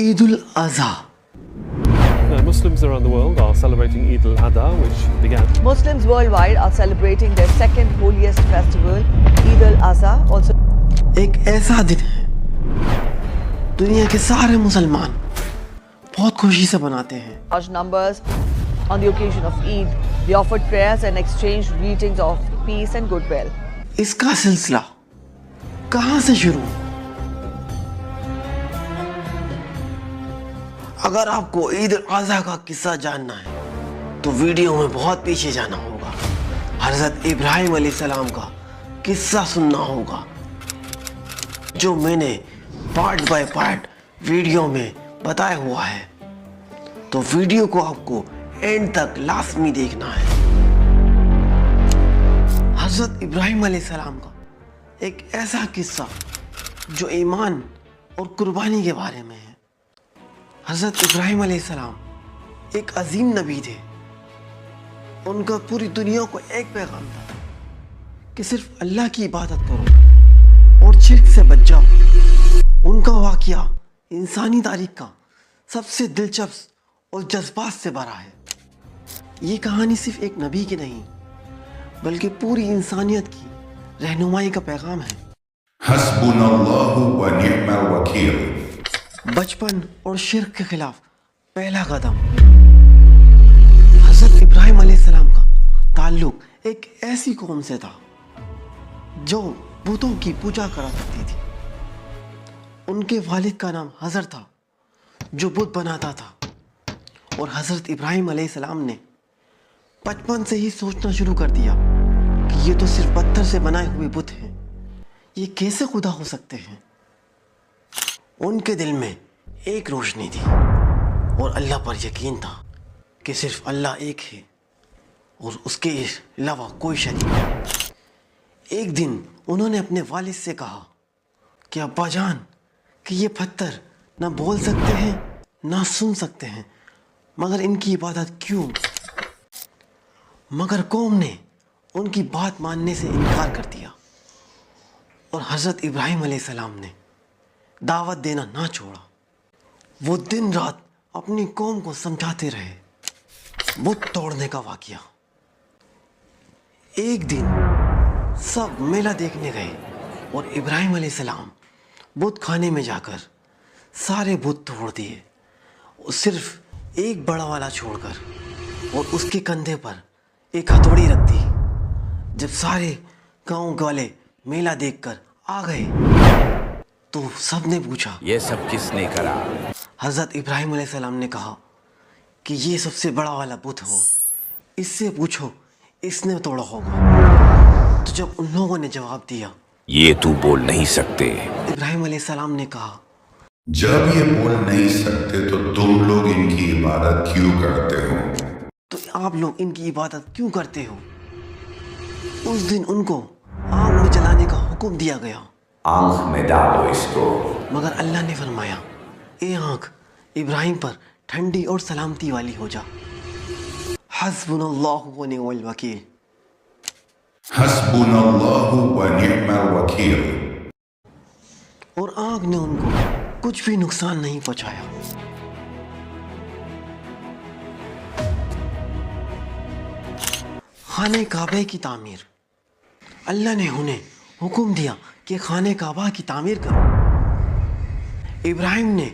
Eid al-Adha. Muslims around the world are celebrating Eid al-Adha, which began. Muslims worldwide are celebrating their second holiest festival, Eid al-Adha, also एक ऐसा दिन है दुनिया के सारे मुसलमान बहुत खुशी से मनाते हैं. large numbers. On the occasion of Eid, they offered prayers and exchanged greetings of peace and goodwill. इसका सिलसिला कहाँ से शुरू? अगर आपको ईद अल-अज़हा का किस्सा जानना है तो वीडियो में बहुत पीछे जाना होगा. हज़रत इब्राहिम अलैहिस्सलाम का किस्सा सुनना होगा जो मैंने पार्ट बाय पार्ट वीडियो में बताया हुआ है. तो वीडियो को आपको एंड तक लाजमी देखना है. हज़रत इब्राहिम अलैहिस्सलाम का एक ऐसा किस्सा जो ईमान और कुर्बानी के बारे में है. हज़रत इब्राहिम अलैहिस्सलाम एक अजीम नबी थे. उनका पूरी दुनिया को एक पैगाम था कि सिर्फ अल्लाह की इबादत करो और शिर्क से बच जाओ. उनका वाक़या इंसानी तारीख का सबसे दिलचस्प और जज्बात से भरा है. ये कहानी सिर्फ एक नबी की नहीं बल्कि पूरी इंसानियत की रहनुमाई का पैगाम है. हस्बुनल्लाहु व निअमल वकील. बचपन और शिर्क के खिलाफ पहला कदम. हज़रत इब्राहिम अलैहिस्सलाम का ताल्लुक एक ऐसी कौम से था जो बुतों की पूजा करा करती थी. उनके वालिद का नाम हज़र था जो बुत बनाता था. और हज़रत इब्राहिम अलैहिस्सलाम ने बचपन से ही सोचना शुरू कर दिया कि ये तो सिर्फ पत्थर से बनाए हुए बुत हैं, ये कैसे खुदा हो सकते हैं. उनके दिल में एक रोशनी थी और अल्लाह पर यकीन था कि सिर्फ अल्लाह एक है और उसके अलावा कोई शरीक नहीं. एक दिन उन्होंने अपने वालिद से कहा कि अब्बा जान कि ये पत्थर ना बोल सकते हैं ना सुन सकते हैं, मगर इनकी इबादत क्यों? मगर कौम ने उनकी बात मानने से इनकार कर दिया और हज़रत इब्राहिम अलैहिस्सलाम ने दावत देना ना छोड़ा. वो दिन रात अपनी कौम को समझाते रहे. बुत तोड़ने का वाक़या. एक दिन सब मेला देखने गए और इब्राहिम अलैहिस्सलाम बुत खाने में जाकर सारे बुत तोड़ दिए और सिर्फ एक बड़ा वाला छोड़कर और उसके कंधे पर एक हथौड़ी रख दी. जब सारे गांव वाले मेला देखकर आ गए तो सब ने पूछा ये सब किसने करा? हज़रत इब्राहिम अलैहिस्सलाम ने कहा कि ये सबसे बड़ा वाला बुत हो, इससे पूछो इसने तोड़ा होगा. तो जब उन लोगों ने जवाब दिया ये तू बोल नहीं सकते. इब्राहिम अलैहिस्सलाम ने कहा जब ये बोल नहीं सकते तो तुम लोग इनकी इबादत क्यों करते हो? तो आप लोग इनकी इबादत क्यों करते हो? उस दिन उनको आग में जलाने का हुक्म दिया गया. आंख में डालो इसको. मगर अल्लाह ने फरमाया ए आँख इब्राहिम पर ठंडी और सलामती वाली हो जा. हस्बुनल्लाहु व निअमल वकील. हस्बुनल्लाहु व निअमल वकील. और आग ने उनको कुछ भी नुकसान नहीं पहुंचाया. खाने काबे की तामीर. अल्लाह ने उन्हें हुक्म दिया कि खाने काबा की तामीर करो. इब्राहिम ने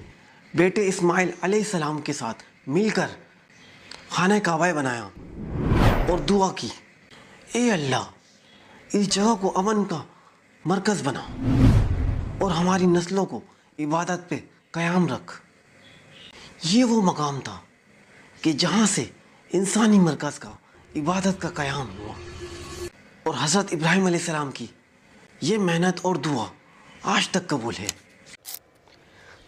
बेटे इस्माइल अलैहिस्सलाम के साथ मिलकर खाने काबा बनाया और दुआ की ए अल्लाह इस जगह को अमन का मरकज़ बना और हमारी नस्लों को इबादत पे क़याम रख. ये वो मकाम था कि जहाँ से इंसानी मरकज़ का इबादत का क़याम हुआ. और हज़रत इब्राहिम अलैहिस्सलाम की ये मेहनत और दुआ आज तक कबूल है.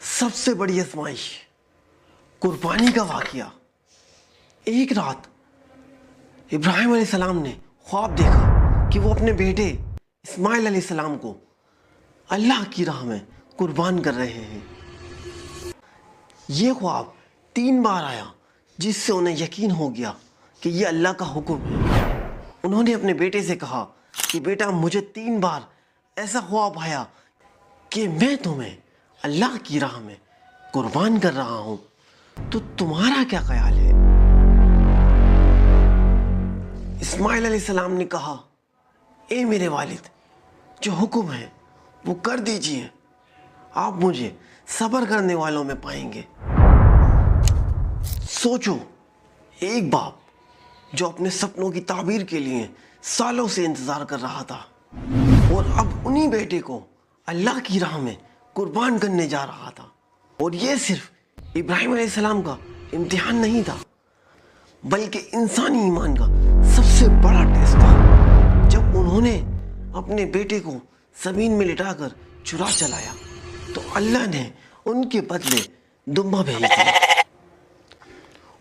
सबसे बड़ी आजमाइश कुर्बानी का वाक़या. एक रात इब्राहिम अलैहिस्सलाम ने ख्वाब देखा कि वो अपने बेटे इस्माइल अलैहिस्सलाम को अल्लाह की राह में कुर्बान कर रहे हैं. ये ख्वाब 3 बार आया जिससे उन्हें यकीन हो गया कि ये अल्लाह का हुक्म है. उन्होंने अपने बेटे से कहा कि बेटा मुझे 3 बार ऐसा ख्वाब आया कि मैं तुम्हें अल्लाह की राह में قربان کر رہا ہوں تو تمہارا کیا خیال ہے؟ اسماعیل علیہ السلام نے کہا اے میرے والد، جو حکم ہے وہ کر دیجئے، آپ مجھے صبر کرنے والوں میں پائیں گے۔ سوچو، ایک باپ جو اپنے سپنوں کی تعبیر کے لیے سالوں سے انتظار کر رہا تھا اور اب انہی بیٹے کو اللہ کی راہ میں قربان کرنے جا رہا تھا، اور یہ صرف ابراہیم علیہ السلام کا امتحان نہیں تھا بلکہ انسانی ایمان کا سب سے بڑا ٹیسٹ تھا۔ جب انہوں نے اپنے بیٹے کو زمین میں لٹا کر چرا چلایا تو اللہ نے ان کے بدلے دمبا بھیج دیا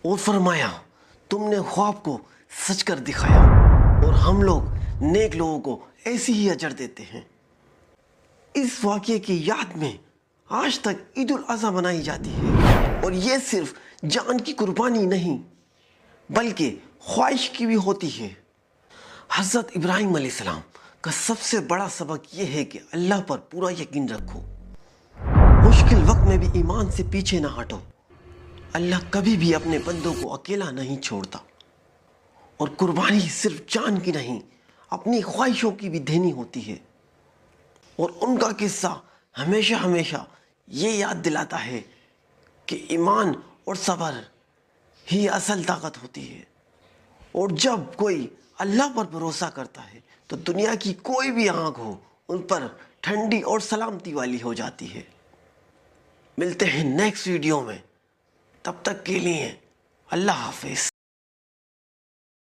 اور فرمایا تم نے خواب کو سچ کر دکھایا، اور ہم لوگ نیک لوگوں کو ایسی ہی اجر دیتے ہیں۔ اس واقعے کی یاد میں آج تک عید الاضحیٰ منائی جاتی ہے، اور یہ صرف جان کی قربانی نہیں بلکہ خواہش کی بھی ہوتی ہے۔ حضرت ابراہیم علیہ السلام کا سب سے بڑا سبق یہ ہے کہ اللہ پر پورا یقین رکھو، مشکل وقت میں بھی ایمان سے پیچھے نہ ہٹو۔ اللہ کبھی بھی اپنے بندوں کو اکیلا نہیں چھوڑتا، اور قربانی صرف جان کی نہیں اپنی خواہشوں کی بھی دینی ہوتی ہے۔ اور ان کا قصہ ہمیشہ ہمیشہ یہ یاد دلاتا ہے کہ ایمان اور صبر ہی اصل طاقت ہوتی ہے، اور جب کوئی اللہ پر بھروسہ کرتا ہے تو دنیا کی کوئی بھی آنکھ ہو ان پر ٹھنڈی اور سلامتی والی ہو جاتی ہے۔ ملتے ہیں نیکسٹ ویڈیو میں، تب تک کے لیے اللہ حافظ۔